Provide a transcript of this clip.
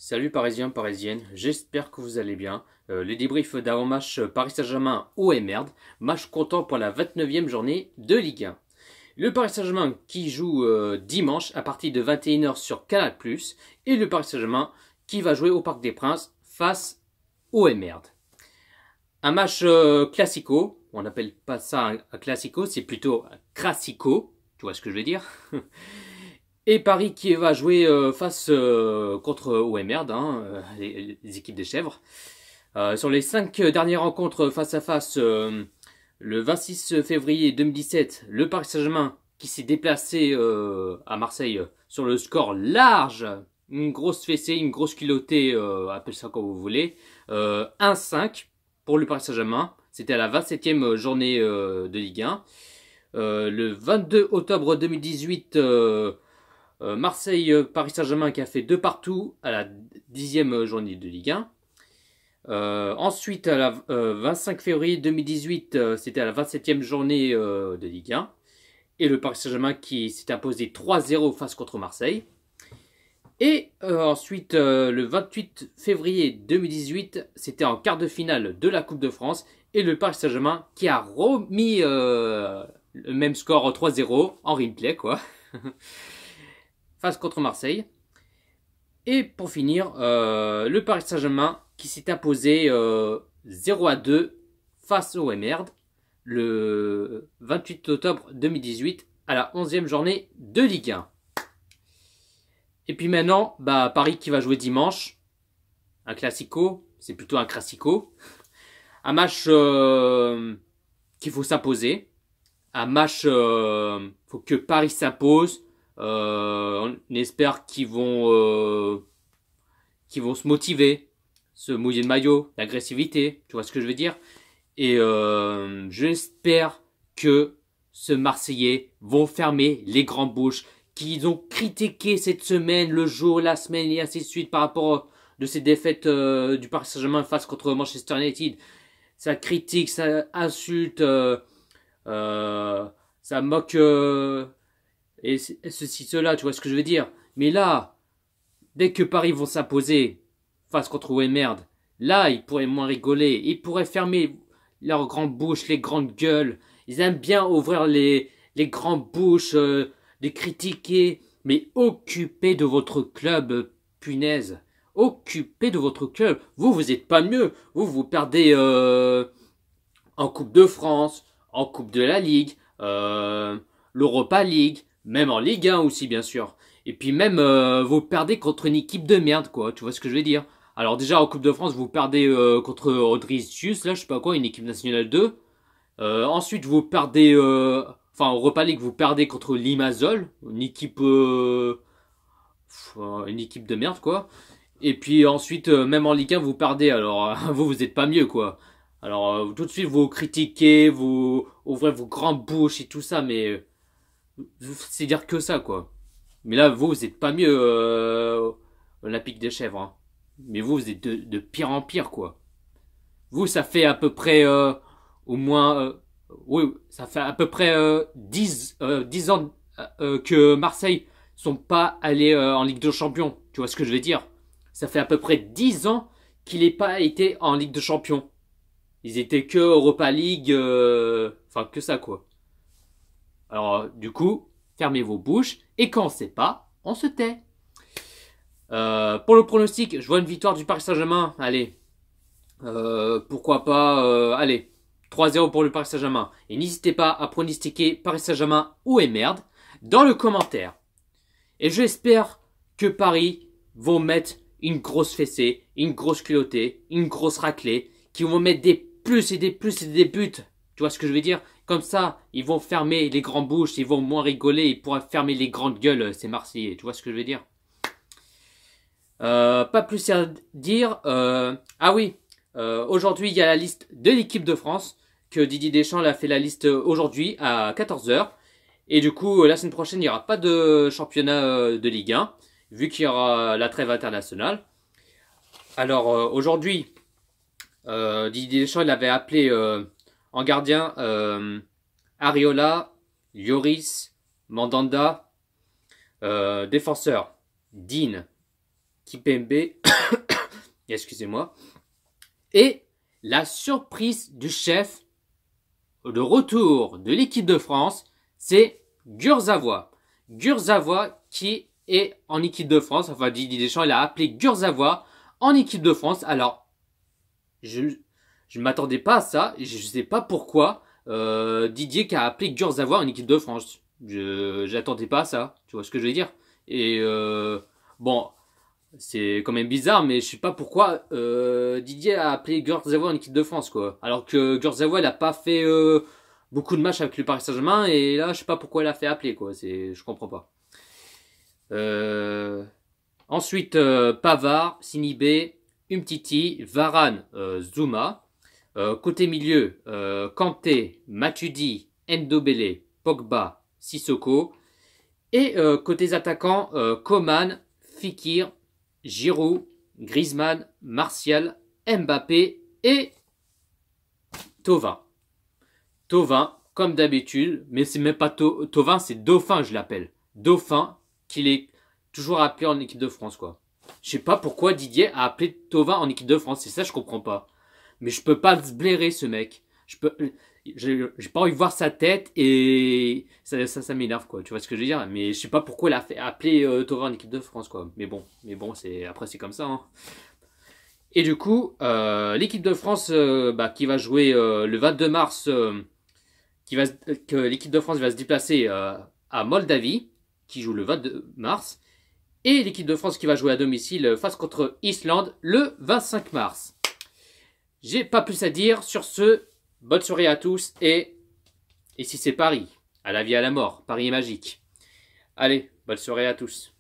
Salut Parisiens, Parisiennes, j'espère que vous allez bien. Le débrief d'avant-match Paris Saint-Germain merde, match comptant pour la 29e journée de Ligue 1. Le Paris Saint-Germain qui joue dimanche à partir de 21h sur Canal+, et le Paris Saint-Germain qui va jouer au Parc des Princes face merde. Un match classico, on n'appelle pas ça un classico, c'est plutôt un crassico, tu vois ce que je veux dire. Et Paris qui va jouer face contre merde, les équipes des chèvres. Sur les 5 dernières rencontres face à face, le 26 février 2017, le Paris Saint-Germain qui s'est déplacé à Marseille sur le score large, une grosse fessée, une grosse culottée, appelle ça comme vous voulez, 1-5 pour le Paris Saint-Germain. C'était à la 27e journée de Ligue 1. Le 22 octobre 2018, Marseille-Paris Saint-Germain qui a fait 2 partout à la 10e journée de Ligue 1. Ensuite, à la 25 février 2018, c'était à la 27e journée de Ligue 1. Et le Paris Saint-Germain qui s'est imposé 3-0 face contre Marseille. Et ensuite, le 28 février 2018, c'était en quart de finale de la Coupe de France. Et le Paris Saint-Germain qui a remis le même score 3-0 en replay, quoi. Face contre Marseille. Et pour finir, le Paris Saint-Germain qui s'est imposé 0-2 face au merde le 28 octobre 2018 à la 11e journée de Ligue 1. Et puis maintenant, Paris qui va jouer dimanche. Un classico, c'est plutôt un crassico. Un match qu'il faut s'imposer. Un match, faut que Paris s'impose. On espère qu'ils vont se motiver, se mouiller le maillot, l'agressivité, tu vois ce que je veux dire. Et j'espère que ce Marseillais vont fermer les grandes bouches, qu'ils ont critiqué cette semaine, le jour, la semaine et ainsi de suite par rapport de ces défaites du Paris Saint-Germain face contre Manchester United. Ça critique, ça insulte, ça moque et ceci, cela, tu vois ce que je veux dire. Mais là, dès que Paris vont s'imposer face contre merde, là, ils pourraient moins rigoler. Ils pourraient fermer leurs grandes bouches, les grandes gueules. Ils aiment bien ouvrir les grandes bouches, les critiquer. Mais occupez de votre club, punaise. Occupez de votre club. Vous êtes pas mieux. Vous perdez en Coupe de France, en Coupe de la Ligue, l'Europa League, même en Ligue 1 aussi, bien sûr. Et puis même, vous perdez contre une équipe de merde, quoi. Tu vois ce que je veux dire? Alors déjà, en Coupe de France, vous perdez contre Odricius, là, je sais pas quoi, une équipe nationale 2. Ensuite, vous perdez... Enfin, en Europa League, vous perdez contre Limassol, une équipe de merde, quoi. Et puis ensuite, même en Ligue 1, vous perdez. Alors, vous êtes pas mieux, quoi. Alors, tout de suite, vous critiquez, vous ouvrez vos grandes bouches et tout ça, mais c'est dire que ça, quoi. Mais là, vous êtes pas mieux Olympique des Chèvres, hein. Mais vous êtes de pire en pire, quoi. Vous, ça fait à peu près au moins... oui, ça fait à peu près 10 ans que Marseille sont pas allés en Ligue de Champions. Tu vois ce que je veux dire? Ça fait à peu près 10 ans qu'il n'ait pas été en Ligue de Champions. Ils étaient que Europa League, enfin que ça, quoi. Alors, du coup, fermez vos bouches, et quand on sait pas, on se tait. Pour le pronostic, je vois une victoire du Paris Saint-Germain. Allez, pourquoi pas, allez, 3-0 pour le Paris Saint-Germain. Et n'hésitez pas à pronostiquer Paris Saint-Germain ou merde dans le commentaire. Et j'espère que Paris vont mettre une grosse fessée, une grosse culottée, une grosse raclée, qui vont mettre des plus et des plus et des buts. Tu vois ce que je veux dire? Comme ça, ils vont fermer les grandes bouches, ils vont moins rigoler, ils pourront fermer les grandes gueules, ces Marseillais. Tu vois ce que je veux dire? Pas plus à dire. Ah oui, aujourd'hui, il y a la liste de l'équipe de France, que Didier Deschamps a fait la liste aujourd'hui à 14h. Et du coup, la semaine prochaine, il n'y aura pas de championnat de Ligue 1, vu qu'il y aura la trêve internationale. Alors, aujourd'hui, Didier Deschamps il avait appelé en gardien Areola, Lloris, Mandanda, défenseur, Dean, Kipembe, excusez-moi. Et la surprise du chef, le retour de l'équipe de France, c'est Kurzawa. Kurzawa qui est en équipe de France, enfin Didier Deschamps, il a appelé Kurzawa en équipe de France. Alors, je ne m'attendais pas à ça, je ne sais pas pourquoi Didier qui a appelé Kurzawa en équipe de France. Je n'attendais pas à ça, tu vois ce que je veux dire. Et bon, c'est quand même bizarre, mais je sais pas pourquoi Didier a appelé Kurzawa en équipe de France, quoi. Alors que Kurzawa, il a pas fait beaucoup de matchs avec le Paris Saint-Germain, et là, je sais pas pourquoi il a fait appeler, quoi. Je comprends pas. Ensuite, Pavard, Sinibé, Umtiti, Varane, Zouma. Côté milieu, Kanté, Matuidi, Ndobele, Pogba, Sissoko. Et côté attaquants, Coman, Fekir, Giroud, Griezmann, Martial, Mbappé et Thauvin. Thauvin, comme d'habitude, mais c'est même pas Thauvin, c'est Dauphin, je l'appelle. Dauphin, qu'il est toujours appelé en équipe de France, quoi. Je sais pas pourquoi Didier a appelé Thauvin en équipe de France, c'est ça, je comprends pas. Mais je peux pas se blairer, ce mec. J'ai pas envie de voir sa tête et ça m'énerve, quoi. Tu vois ce que je veux dire? Mais je sais pas pourquoi il a fait appeler Thauvin en équipe de France, quoi. Mais bon, après c'est comme ça, hein. Et du coup, l'équipe de France qui va jouer le 22 mars, que l'équipe de France va se déplacer à Moldavie, qui joue le 22 mars, et l'équipe de France qui va jouer à domicile face contre Islande le 25 mars. J'ai pas plus à dire sur ce. Bonne soirée à tous et si c'est Paris, à la vie à la mort, Paris est magique. Allez, bonne soirée à tous.